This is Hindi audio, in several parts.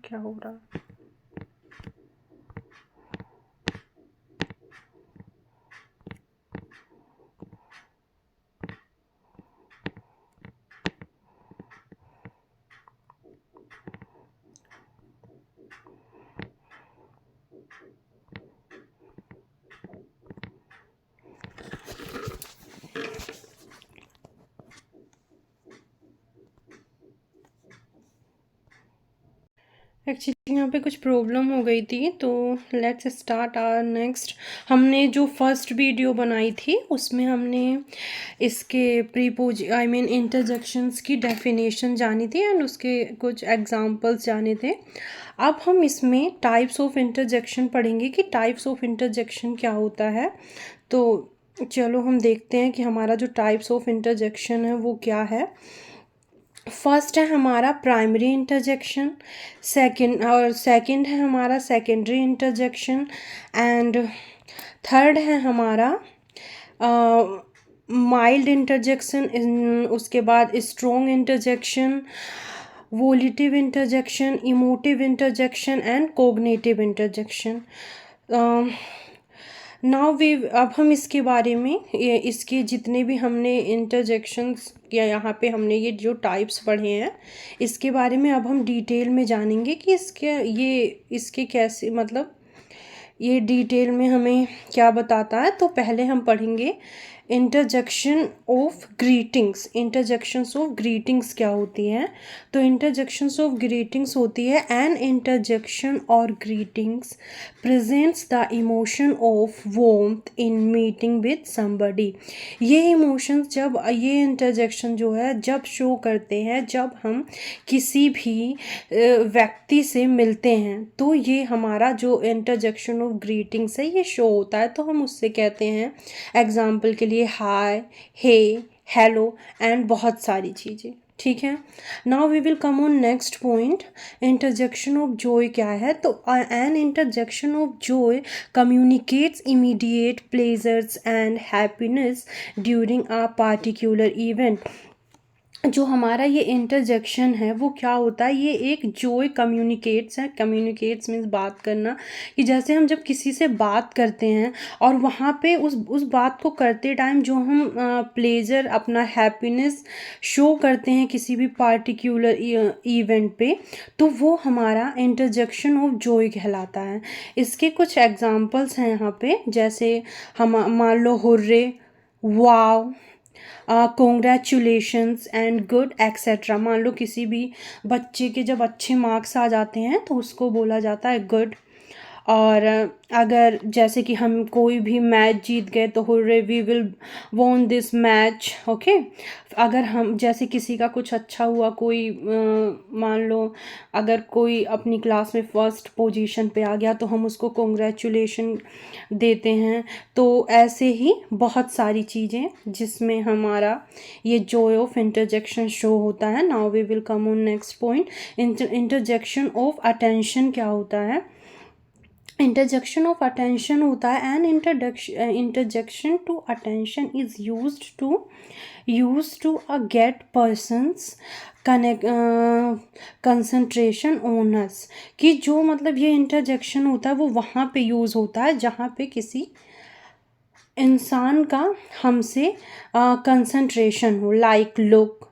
क्या हो रहा है? एक्चुअली यहाँ पे कुछ प्रॉब्लम हो गई थी, तो लेट्स स्टार्ट आवर नेक्स्ट। हमने जो फर्स्ट वीडियो बनाई थी उसमें हमने इसके प्रीपोज आई मीन इंटरजेक्शंस की डेफिनेशन जानी थी एंड उसके कुछ एग्जांपल्स जाने थे। अब हम इसमें टाइप्स ऑफ इंटरजेक्शन पढ़ेंगे कि टाइप्स ऑफ इंटरजेक्शन क्या होता है। तो चलो हम देखते हैं कि हमारा जो टाइप्स ऑफ इंटरजेक्शन है वो क्या है। फर्स्ट है हमारा प्राइमरी इंटरजेक्शन, सेकंड है हमारा सेकेंडरी इंटरजेक्शन एंड थर्ड है हमारा माइल्ड इंटरजेक्शन, उसके बाद strong interjection, volitive interjection, emotive interjection and cognitive interjection. Now we अब हम इसके बारे में इसके जितने भी हमने इंटरजेक्शंस या यहाँ पे हमने ये जो टाइप्स पढ़े हैं इसके बारे में अब हम डिटेल में जानेंगे कि इसके कैसे मतलब ये डिटेल में हमें क्या बताता है। तो पहले हम पढ़ेंगे interjection of greetings. Interjections of greetings क्या होती हैं? तो इंटरजेक्शंस ऑफ ग्रीटिंग्स होती है एन इंटरजेक्शन और greetings presents the emotion of warmth in meeting with somebody. ये इमोशंस जब ये इंटरजेक्शन जो है जब शो करते हैं जब हम किसी भी व्यक्ति से मिलते हैं, तो ये हमारा जो इंटरजेक्शन ऑफ ग्रीटिंग्स है ये शो होता है। तो हम उससे कहते हैं एग्जाम्पल के लिए हाय, हे, हेलो एंड बहुत सारी चीज़ें। ठीक है, now we will come on next point. Interjection of joy क्या है? तो an interjection of joy communicates immediate pleasures and happiness during a particular event. जो हमारा ये इंटरजेक्शन है वो क्या होता है? ये एक जॉय कम्युनिकेट्स है। कम्युनिकेट्स मीन्स बात करना, कि जैसे हम जब किसी से बात करते हैं और वहाँ पे उस बात को करते टाइम जो हम प्लेजर अपना हैप्पीनेस शो करते हैं किसी भी पार्टिकुलर इवेंट पे, तो वो हमारा इंटरजेक्शन ऑफ जॉय कहलाता है। इसके कुछ एग्जांपल्स हैं यहाँ पे, जैसे हम मान लो hurray, wow, congratulations and good etcetera. मान लो किसी भी बच्चे के जब अच्छे मार्क्स आ जाते हैं तो उसको बोला जाता है गुड। और अगर जैसे कि हम कोई भी मैच जीत गए तो hurray we will won this match. Okay, अगर हम जैसे किसी का कुछ अच्छा हुआ, कोई मान लो अगर कोई अपनी क्लास में फर्स्ट पोजीशन पे आ गया तो हम उसको कॉन्ग्रेचुलेशन देते हैं। तो ऐसे ही बहुत सारी चीज़ें जिसमें हमारा ये जॉय ऑफ इंटरजेक्शन शो होता है। Now we will come on next point. Interjection of attention क्या होता है? इंटरजेक्शन ऑफ अटेंशन होता है an interjection to attention is use to a get person's concentration on us. कि जो मतलब ये इंटरजेक्शन होता है वो वहाँ पे यूज़ होता है जहाँ पे किसी इंसान का हमसे कंसंट्रेशन हो, लाइक लुक,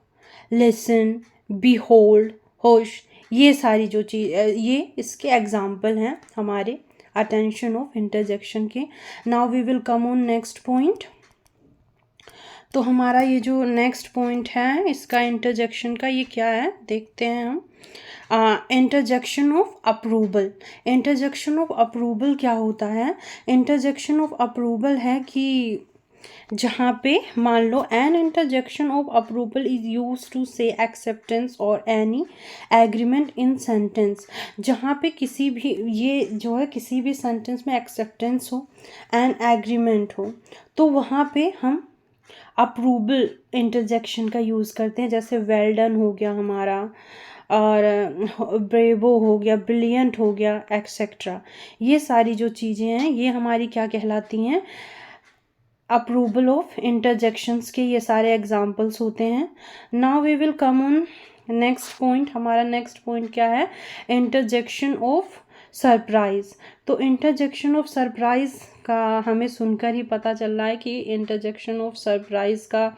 लिसन, बीहोल्ड, होश। ये सारी जो चीज़ ये इसके एग्जाम्पल हैं हमारे अटेंशन ऑफ इंटरजेक्शन के। Now we will come on next point. तो हमारा ये जो नेक्स्ट पॉइंट है इसका इंटरजेक्शन का ये क्या है देखते हैं हम। Interjection of approval. Interjection of approval क्या होता है? इंटरजेक्शन ऑफ अप्रूवल है कि जहाँ पे मान लो an interjection of approval is use to say acceptance और एनी एग्रीमेंट इन सेंटेंस। जहाँ पे किसी भी ये जो है किसी भी सेंटेंस में एक्सेप्टेंस हो एंड एग्रीमेंट हो, तो वहाँ पे हम अप्रूवल इंटरजेक्शन का यूज़ करते हैं। जैसे वेल डन हो गया हमारा, और ब्रेवो हो गया, ब्रिलियंट हो गया, एक्सेट्रा। ये सारी जो चीज़ें हैं ये हमारी क्या कहलाती हैं? अप्रूवल ऑफ इंटरजेक्शंस के ये सारे एग्जाम्पल्स होते हैं। Now we will come on हमारा नेक्स्ट पॉइंट क्या है? Interjection of surprise. तो इंटरजेक्शन ऑफ सरप्राइज का हमें सुनकर ही पता चल रहा है कि इंटरजेक्शन ऑफ सरप्राइज का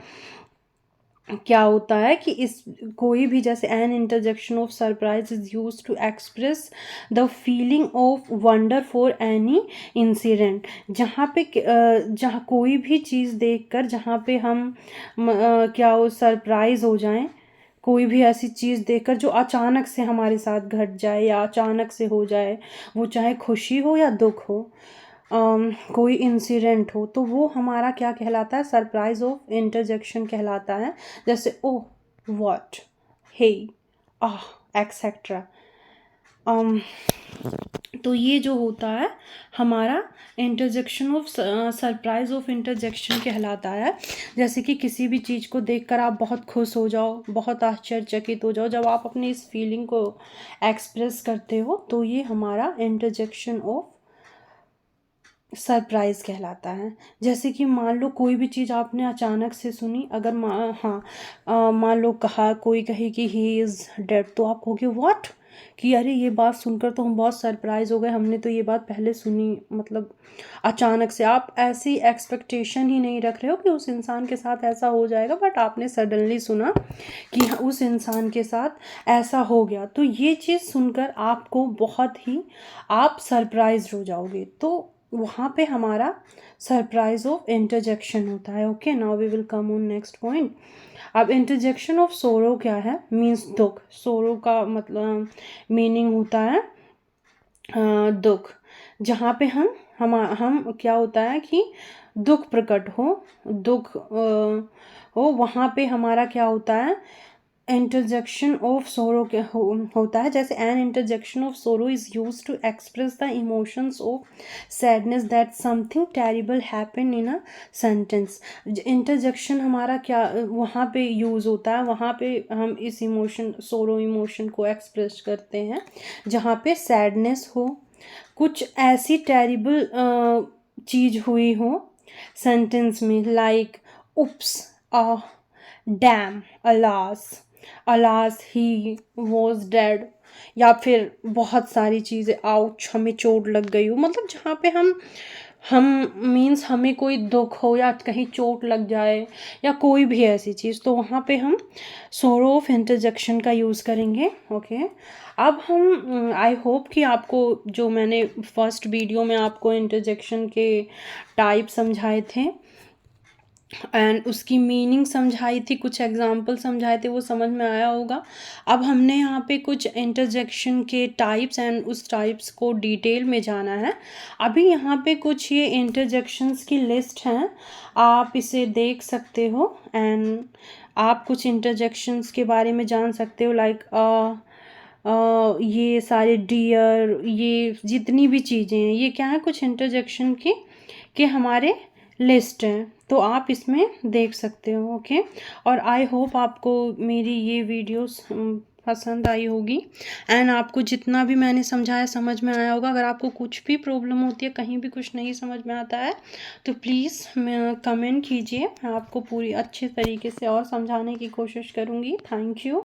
क्या होता है कि इस कोई भी, जैसे an interjection of surprise is use to express the feeling of wonder for any incident. जहाँ कोई भी चीज़ देखकर जहाँ पे हम क्या हो सरप्राइज हो जाएं, कोई भी ऐसी चीज़ देखकर जो अचानक से हमारे साथ घट जाए या अचानक से हो जाए, वो चाहे खुशी हो या दुख हो, कोई इंसिडेंट हो, तो वो हमारा क्या कहलाता है? सरप्राइज ऑफ इंटरजेक्शन कहलाता है। जैसे ओ, व्हाट, हे, आह, एक्सेट्रा। तो ये जो होता है हमारा interjection of surprise of interjection कहलाता है। जैसे कि किसी भी चीज़ को देखकर आप बहुत खुश हो जाओ, बहुत आश्चर्यचकित हो जाओ, जब आप अपनी इस फीलिंग को एक्सप्रेस करते हो, तो ये हमारा इंटरजेक्शन ऑफ सरप्राइज कहलाता है। जैसे कि मान लो कोई भी चीज़ आपने अचानक से सुनी, अगर मान लो कोई कहे कि ही इज़ डेड, तो आप कहोगे व्हाट, कि अरे ये बात सुनकर तो हम बहुत सरप्राइज हो गए, हमने तो ये बात पहले सुनी, मतलब अचानक से आप ऐसी एक्सपेक्टेशन ही नहीं रख रहे हो कि उस इंसान के साथ ऐसा हो जाएगा, बट आपने सडनली सुना कि उस इंसान के साथ ऐसा हो गया, तो ये चीज़ सुनकर आपको बहुत ही आप सरप्राइज हो जाओगे। तो वहाँ पे हमारा सरप्राइज ऑफ इंटरजेक्शन होता है। Okay, now we will come on next point. अब इंटरजेक्शन ऑफ सोरो क्या है? मीन्स दुख। सोरो का मतलब मीनिंग होता है दुख। जहाँ पे हम क्या होता है कि दुख प्रकट हो, दुख हो, वहाँ पे हमारा क्या होता है? इंटरजेक्शन ऑफ सोरो क्या होता है? जैसे an interjection of sorrow is use to express the emotions of sadness that something terrible happen in a sentence. Interjection हमारा क्या वहाँ पे यूज़ होता है? वहाँ पे हम इस इमोशन, सोरो इमोशन को एक्सप्रेस करते हैं जहाँ पे सैडनेस हो, कुछ ऐसी टेरिबल चीज़ हुई हो सेंटेंस में, like oops, ah, dam, alas, alas he was dead, या फिर बहुत सारी चीज़ें, आउच, हमें चोट लग गई हो, मतलब जहाँ पे हम मीन्स हमें कोई दुख हो या कहीं चोट लग जाए या कोई भी ऐसी चीज़, तो वहाँ पे हम सोरो ऑफ इंटरजेक्शन का यूज़ करेंगे। ओके, अब हम आई होप कि आपको जो मैंने फर्स्ट वीडियो में आपको इंटरजेक्शन के टाइप समझाए थे एंड उसकी मीनिंग समझाई थी, कुछ एग्जाम्पल समझाए थे, वो समझ में आया होगा। अब हमने यहाँ पे कुछ इंटरजेक्शन के टाइप्स एंड उस टाइप्स को डिटेल में जाना है। अभी यहाँ पे कुछ ये इंटरजेक्शंस की लिस्ट हैं, आप इसे देख सकते हो एंड आप कुछ इंटरजेक्शंस के बारे में जान सकते हो, लाइक ये सारे डियर, ये जितनी भी चीज़ें हैं, ये क्या है? कुछ इंटरजेक्शन की के हमारे लिस्ट हैं, तो आप इसमें देख सकते हो। ओके, और आई होप आपको मेरी ये वीडियोस पसंद आई होगी एंड आपको जितना भी मैंने समझाया समझ में आया होगा। अगर आपको कुछ भी प्रॉब्लम होती है, कहीं भी कुछ नहीं समझ में आता है, तो प्लीज़ कमेंट कीजिए, मैं आपको पूरी अच्छे तरीके से और समझाने की कोशिश करूँगी। Thank you.